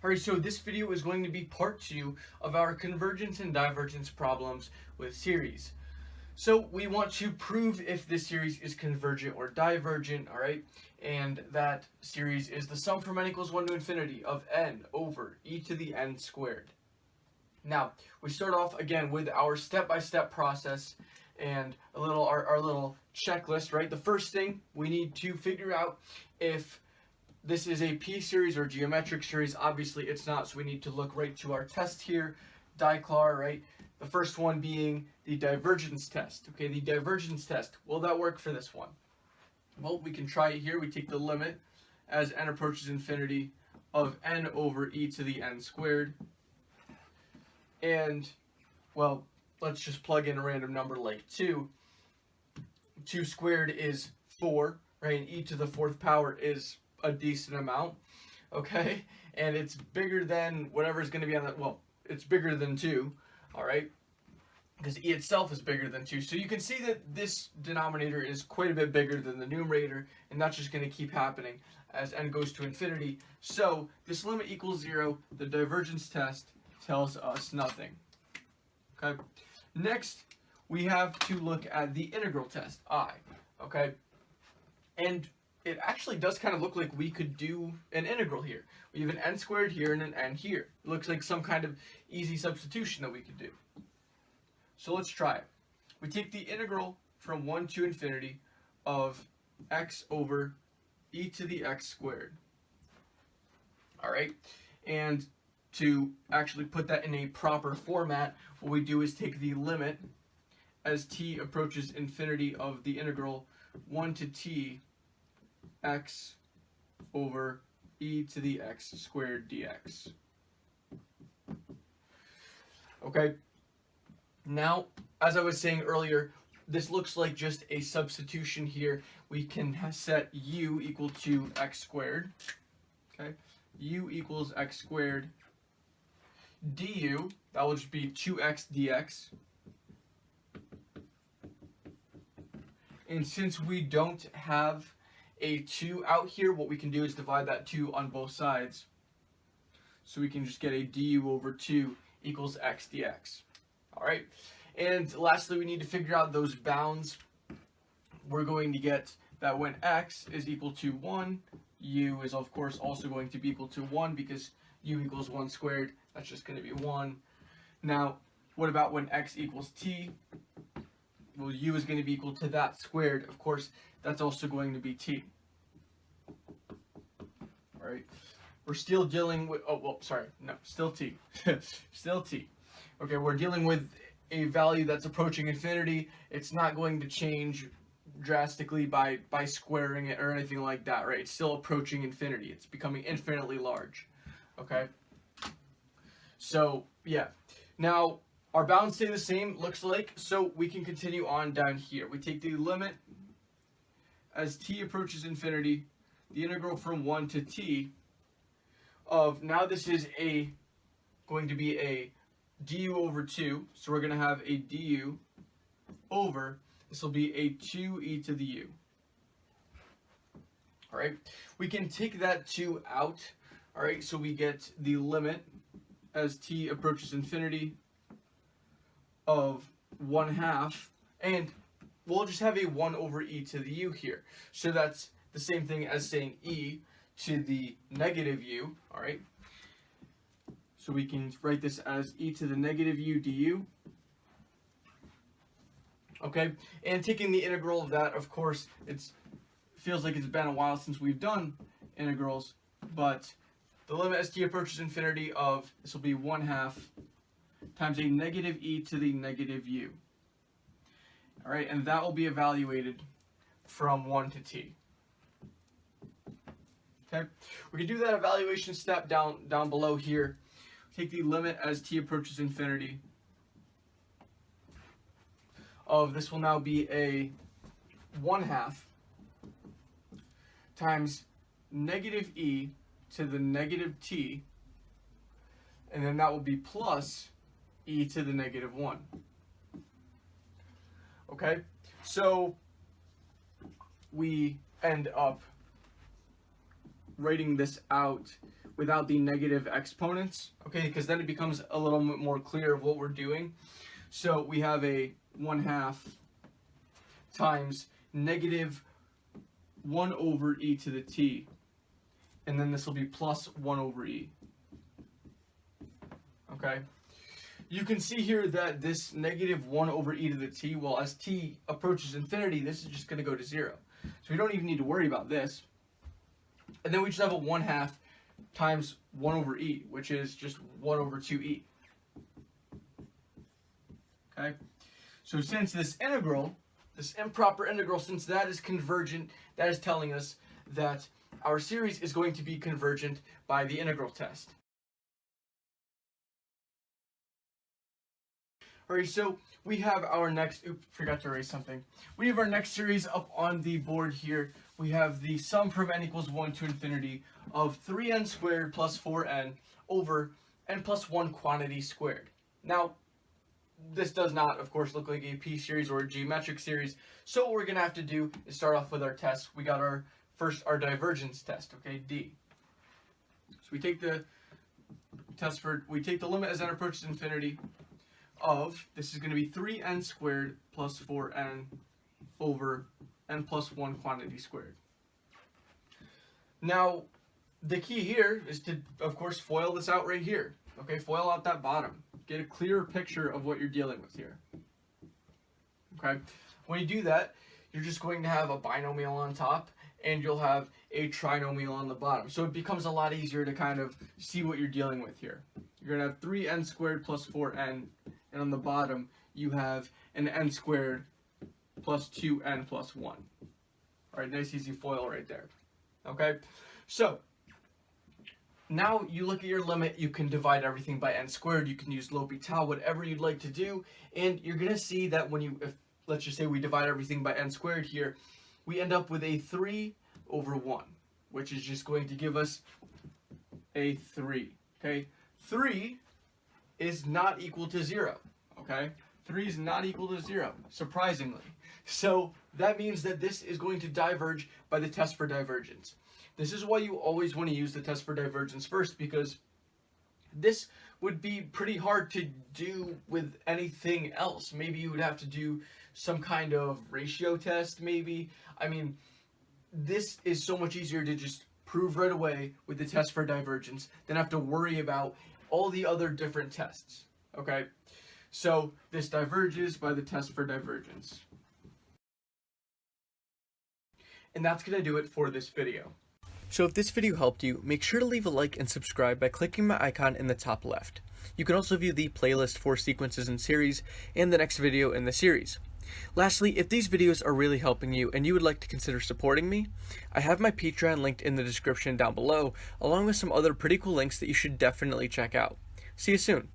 Alright, so this video is going to be part 2 of our convergence and divergence problems with series. So we want to prove if this series is convergent or divergent, alright? And that series is the sum from n equals 1 to infinity of n over e to the n squared. Now, we start off again with our step-by-step process and our little checklist, right? The first thing we need to figure out if this is a p-series or geometric series. Obviously it's not, so we need to look right to our test here, diclar, right? The first one being the divergence test. Okay, the divergence test. Will that work for this one? Well, we can try it here. We take the limit as n approaches infinity of n over e to the n squared. And, well, let's just plug in a random number like 2. 2 squared is 4, right? And e to the 4th power is a decent amount, okay? And it's bigger than whatever is going to be on that. Well, it's bigger than 2, all right? Because e itself is bigger than 2. So you can see that this denominator is quite a bit bigger than the numerator, and that's just going to keep happening as n goes to infinity. So this limit equals 0. The divergence test tells us nothing, okay? Next, we have to look at the integral test, I, okay? And it actually does kind of look like we could do an integral here. We have an n squared here and an n here. It looks like some kind of easy substitution that we could do. So let's try it. We take the integral from 1 to infinity of x over e to the x squared. All right, and to actually put that in a proper format, what we do is take the limit as t approaches infinity of the integral 1 to t x over e to the x squared dx. Okay, now as I was saying earlier, this looks like just a substitution here. We can set u equal to x squared, okay? U equals x squared du, that will just be 2x dx. And since we don't have a 2 out here, what we can do is divide that 2 on both sides. So we can just get a du over 2 equals x dx. Alright, and lastly we need to figure out those bounds. We're going to get that when x is equal to 1, u is of course also going to be equal to 1 because u equals 1 squared. That's just going to be 1. Now, what about when x equals t? Well, u is going to be equal to that squared. Of course, that's also going to be t. All right. We're still dealing with, oh, well, sorry. No, still t. Still t. Okay, we're dealing with a value that's approaching infinity. It's not going to change drastically by squaring it or anything like that, right? It's still approaching infinity. It's becoming infinitely large. Okay? So, yeah. Now, our bounds stay the same, looks like, so we can continue on down here. We take the limit as t approaches infinity, the integral from 1 to t of, now this is going to be a du over 2, so we're going to have a du over, this will be a 2e to the u. Alright, we can take that 2 out, alright, so we get the limit as t approaches infinity of 1/2, and we'll just have a 1 over e to the u here. So that's the same thing as saying e to the negative u, all right? So we can write this as e to the negative u du. Okay, and taking the integral of that, of course, it feels like it's been a while since we've done integrals, but the limit as t approaches infinity of, this will be 1/2 times a negative e to the negative u. All right, and that will be evaluated from 1 to t. Okay, we can do that evaluation step down below here. Take the limit as t approaches infinity of, this will now be a 1/2 times negative e to the negative t, and then that will be plus e to the negative 1. Okay, so we end up writing this out without the negative exponents, okay, because then it becomes a little bit more clear of what we're doing. So we have a 1/2 times negative 1 over e to the t, and then this will be plus 1 over e. Okay, you can see here that this negative 1 over e to the t, well, as t approaches infinity, this is just going to go to 0. So we don't even need to worry about this. And then we just have a 1/2 times 1 over e, which is just 1 over 2e. Okay, so since this integral, this improper integral, since that is convergent, that is telling us that our series is going to be convergent by the integral test. Alright, so we have our next, forgot to erase something. We have our next series up on the board here. We have the sum from n equals 1 to infinity of 3n squared plus 4n over n plus 1 quantity squared. Now, this does not, of course, look like a p-series or a geometric series, so what we're going to have to do is start off with our test. We got our divergence test, okay, D. So we take the test we take the limit as n approaches infinity of, this is going to be 3n squared plus 4n over n plus 1 quantity squared. Now, the key here is to, of course, FOIL this out right here. Okay, FOIL out that bottom. Get a clearer picture of what you're dealing with here. Okay, when you do that, you're just going to have a binomial on top, and you'll have a trinomial on the bottom. So it becomes a lot easier to kind of see what you're dealing with here. You're going to have 3n squared plus 4n, and on the bottom, you have an n squared plus 2n plus 1. All right, nice easy FOIL right there. Okay, so now you look at your limit, you can divide everything by n squared, you can use L'Hopital, whatever you'd like to do, and you're going to see that when you, let's just say we divide everything by n squared here, we end up with a 3 over 1, which is just going to give us a 3, okay? 3 is not equal to 0, okay? 3 is not equal to 0, surprisingly. So that means that this is going to diverge by the test for divergence. This is why you always want to use the test for divergence first, because this would be pretty hard to do with anything else. Maybe you would have to do some kind of ratio test, maybe. I mean, this is so much easier to just prove right away with the test for divergence than have to worry about all the other different tests, okay? So this diverges by the test for divergence. And that's going to do it for this video. So if this video helped you, make sure to leave a like and subscribe by clicking my icon in the top left. You can also view the playlist for sequences and series and the next video in the series. Lastly, if these videos are really helping you and you would like to consider supporting me, I have my Patreon linked in the description down below, along with some other pretty cool links that you should definitely check out. See you soon.